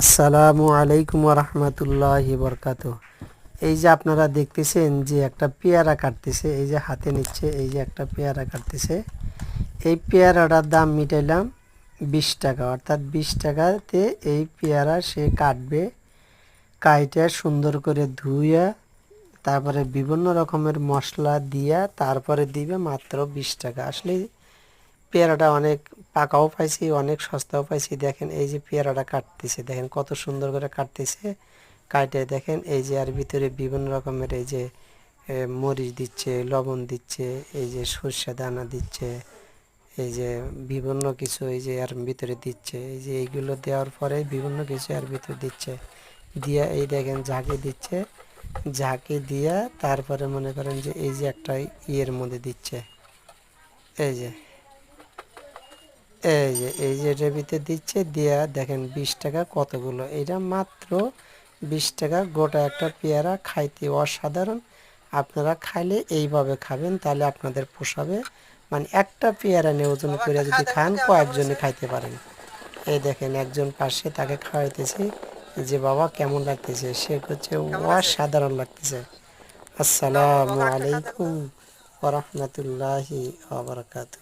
আসসালামু আলাইকুম রহমতুল্লাহি বরকাত। এই যে আপনারা দেখতেছেন যে একটা পেয়ারা কাটতেছে, এই যে হাতে নিচ্ছে, এই যে একটা পেয়ারা কাটতেছে। এই পেয়ারাটার দাম মিটাইলাম 20 টাকা, অর্থাৎ 20 টাকাতে এই পেয়ারা সে কাটবে। কাইটা সুন্দর করে ধুইয়া তারপরে বিভিন্ন রকমের মশলা দিয়া তারপরে দিবে মাত্র 20 টাকা। আসলে পেয়ারাটা অনেক পাকাও পাইছি, অনেক সস্তাও পাইছি। দেখেন এই যে পেয়ারাটা কাটতেছে, দেখেন কত সুন্দর করে কাটতেছে। কাটে দেখেন এই যে আর ভিতরে বিভিন্ন রকমের এই যে মরিচ দিচ্ছে, লবণ দিচ্ছে, এই যে সর্ষে দানা দিচ্ছে, এই যে বিভিন্ন কিছু এই যে আর ভিতরে দিচ্ছে। এই যে এইগুলো দেওয়ার পরে বিভিন্ন কিছু আর ভিতরে দিচ্ছে, দিয়া এই দেখেন ঝাঁকি দিচ্ছে। ঝাঁকি দিয়া তারপরে মনে করেন যে এই যে একটা ইয়ের মধ্যে দিচ্ছে, এই যে এই যে এটার ভিতরে দিচ্ছে, দিয়া দেখেন 20 টাকা কতগুলো। এটা মাত্র 20 টাকা গোটা একটা পেয়ারা, খাইতে অসাধারণ। আপনারা খাইলে এইভাবে খাবেন, তাহলে আপনাদের পোষাবে। মানে একটা পেয়ারা নিয়ে ওজন করে যদি খান কয়েকজনে খাইতে পারেন। এই দেখেন একজন পাশে তাকে খাওয়াইতেছি, যে বাবা কেমন লাগতেছে, সে হচ্ছে অসাধারণ লাগতেছে। আসসালামু আলাইকুম ওয়া রাহমাতুল্লাহি ওয়া বারাকাতুহু।